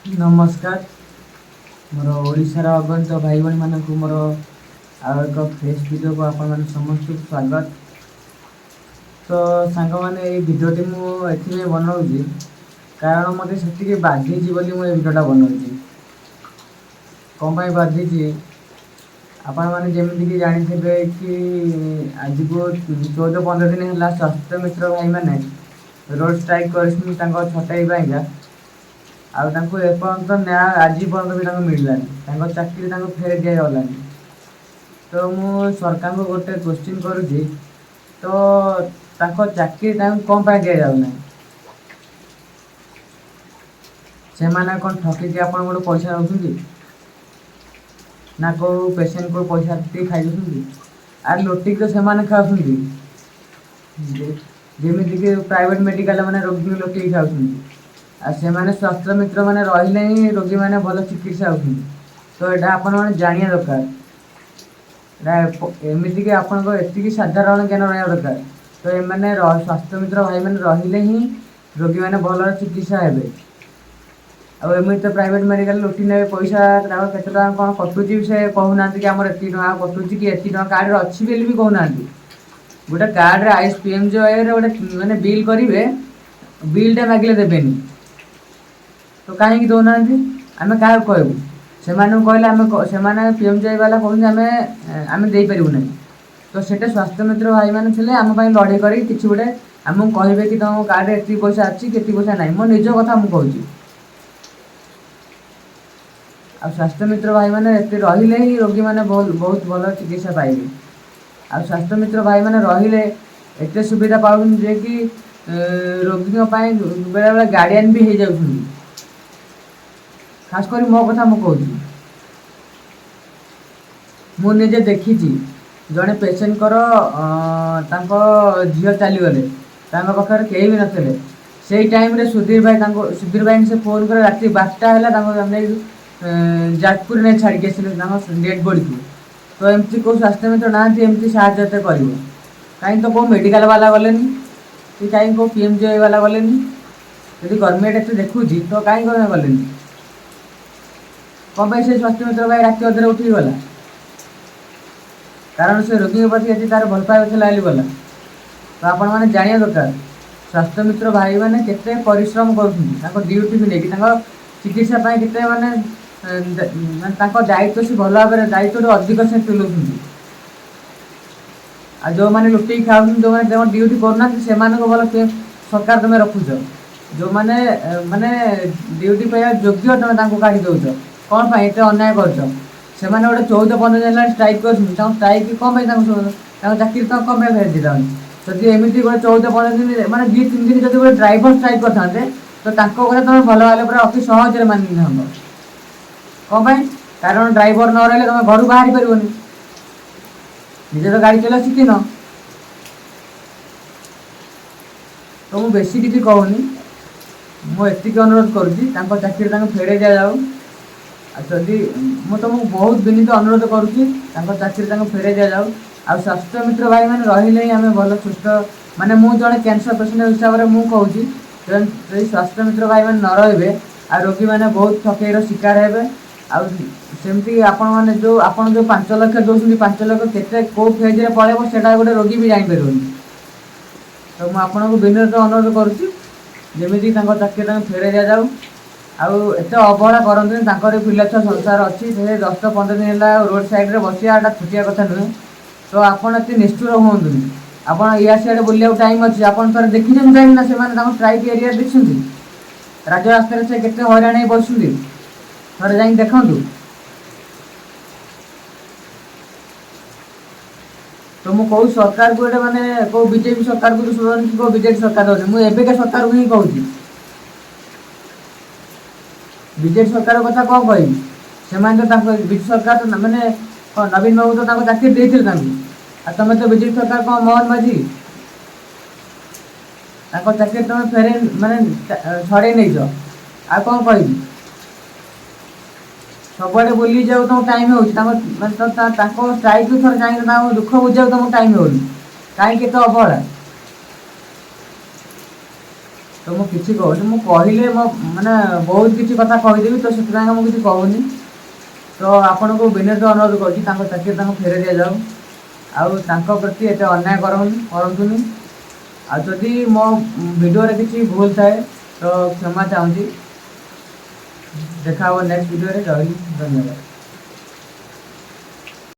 नमस्कार मोर ओडिशार अगणित भाई भाई मानक मोर आउ एक फ्रेश वीडियो को आपण मैंने समस्त स्वागत। तो सांग मैंने ये भिडटी मुझे बनाऊँगी कारण मत से बाधी बोली मुझे भिडटा बनाऊँगी कौन बाधी आपण मैंने जमीक जाथे कि आज को 14-15 दिन है स्वास्थ्य मित्र भाई मैंने रोड स्ट्राइक कर छटाई एपर्त न्याय आज पर्यटन भी मिललानी चाकरी फेर दिगलानी। तो मु सरकार को गोटे क्वेश्चन करुँची तो चाकरी कौन पाई दि जाऊना से मैंने कौन ठकिकी आप पैसा नौकरी ना कौ पेसेंट को पैसा खाई आर लोटिक तो से खाऊँ जमीक प्राइवेट मेडिकल मैंने रोगी लोटिक खाऊँ से मैंने स्वास्थ्य मित्र मैंने रही ही रोगी मैंने भल चिकित्सा होती। तो यहाँ आपण मैंने जाना दरकार एमती आपण एति साधारण ज्ञान रहा दरकार। तो ये स्वास्थ्य मित्र भाई मैंने रही ही रोगी मैंने भल चिकित्सा हे आमती तो प्राइवेट मेडिकल लुटि ने पैसा केत कौन कटुची से कहूना कि आम एति कटुची कि एति कार्ड अच्छी भी कहूना गोटे कार्ड आईएसपीएम जो गोटे मैंने बिल करेंगे बिलटा मागिले देवेनि तो कहीं दौना आम क्या कहूँ से कहले पीएमजे वाला कहते आम दे पारू ना। तो सेटा स्वास्थ्य मित्र भाई मैंने आम लड़े कर कि गोटे आमको कहे कि तुम कार्ड एति पैसा अच्छी के पैसा ना मो निज कथा मुझे आ स्वास्थ्य मित्र भाई मैंने रही ही रोगी मैंने बहुत भल चिकित्सा पाइबे। आ स्वास्थ्य मित्र भाई मैंने रही एत सुविधा पाऊँ जे कि रोगी बेले बेले गार्डियन भी हो जाऊँ खास कर मो कथा मुझे मुझे देखी जड़े पेसेंट झील चलीगले पाखे कहीं भी नथिले से टाइम रे सुधीर भाई से फोन कर रात 12टा है जाजपुर नहीं छाड़ी आस डेड बॉडी को। तो एमती कौ स्वास्थ्य मित्र ना एमती साहय कर कहीं तो कौ मेडिकल वाला गले कि कहीं कौ पीएमजे वाला गले यदि गवर्नमेंट एत देखुची तो कहीं गले कौन से स्वास्थ्य मित्र भाई रात अधे उठिक गला कारण से रोगी प्रति ये तार भल पाइबा गला। तो आपण मैंने जाना दरकार स्वास्थ्य मित्र भाई मैंने केते परिश्रम कर ड्यूटी भी नहीं चिकित्सा के माने दायित्व से भल भाव दायित्व अधिक से तुलाऊँ आ जो मैंने लुटि खाऊ जो मैंने ड्यूटी करना से भल सरकार तुम रखुच जो मैंने माने ड्यूटी पाइबा योग्य तुम काढ़ी दौच कौन पाई एत अन्याय कर से गोटे 14-15 दिन स्ट्राइक कर स्ट्राइक कौन चाकरी तो कौन फेर दी जदि एमती गोटे 14-15 दिन मैंने 2-3 दिन जब गोटे ड्राइवर स्ट्राइक करते तो कथा तुम भल भाव पूरा अति सहज मानि था कौन कारण ड्राइवर न रही तुम घर बाहरी पार निजे तो गाड़ी चला शिखिन। तो मुझे बेसी किसी कहूनी मुझे अनुरोध करुँची चाकरी फेरे दि जाऊ जदि मुझे तुमको बहुत विनीत अनुरोध करुँची चाकरी फेरे दि जाऊ। आ स्वास्थ्य मित्र भाई मैंने रही आम भल सुस्थ माने मुझे जड़े कैंसर पेसेंट हिसाब से मुझे कहूँ स्वास्थ्य मित्र भाई मैंने न रे आ रोगी मैंने बहुत ठकईर शिकार हे आमती आपण मैंने जो 5 लाख दौरान 5 लाख के कौ फेज में पड़े से गोटे रोगी भी जापर। तो मुझे आपको विनीत अनुरोध करुँची जमीक चाकरी फेरे दि जाऊ आत अवहेला करते पिला छुआ संसार अच्छी 10-15 दिन है रोड साइड बसिया छुटिया कथा नुहे। तो आपड़ ये निष्ठुर हूँ आप या सियाड़े बुलाया टाइम अच्छी आप देखी ना से स्ट्राइक एरिया देखते राजरास्तार से केते हईराण बस थे जा देखु। तो मुझे कौ सरकार को गोटे मैंने कौ बीजेपी सरकार को शुणी कि कौ बीजेपी सरकार दौर मुझे सरकार को ही कहूँ बीजेपी सरकार कथा कौन कह से विजु सरकार तो मैंने नवीन बाबू तो चाकरी देते तुम तो बीजेपी सरकार कौन मोहन माझी चाकरी तुम फेरे माने छड़े नहीं आ कौन कह सबुआड़े बुली जाऊ तुम टाइम हो स्ट्राइक थोड़े चाहिए दुख बुझाऊ तुमको टाइम हो कहीं अवहेला तो ମୁଁ କିଛି କହୁନି, ମୁଁ କହିଲେ ମୋ ମାନେ ବହୁତ କିଛି କଥା କହିଦେବି, ତ ସେଥିପାଇଁ ମୁଁ କିଛି କହୁନି। ତ ଆପଣଙ୍କୁ ବିନୀତ ଅନୁରୋଧ କରୁଛି ତାଙ୍କ ଚାକିରି ତାଙ୍କୁ ଫେରାଇ ଦିଆଯାଉ, ଆଉ ତାଙ୍କ ପ୍ରତି ଏତେ ଅନ୍ୟାୟ କରନ୍ତୁନି। ଆଉ ଯଦି ମୋ ଭିଡ଼ିଓରେ କିଛି ଭୁଲ ଥାଏ ତ କ୍ଷମା ଚାହୁଁଛି। ଦେଖା ହେବ ନେକ୍ସଟ ଭିଡ଼ିଓରେ। ରହିଲି, ଧନ୍ୟବାଦ।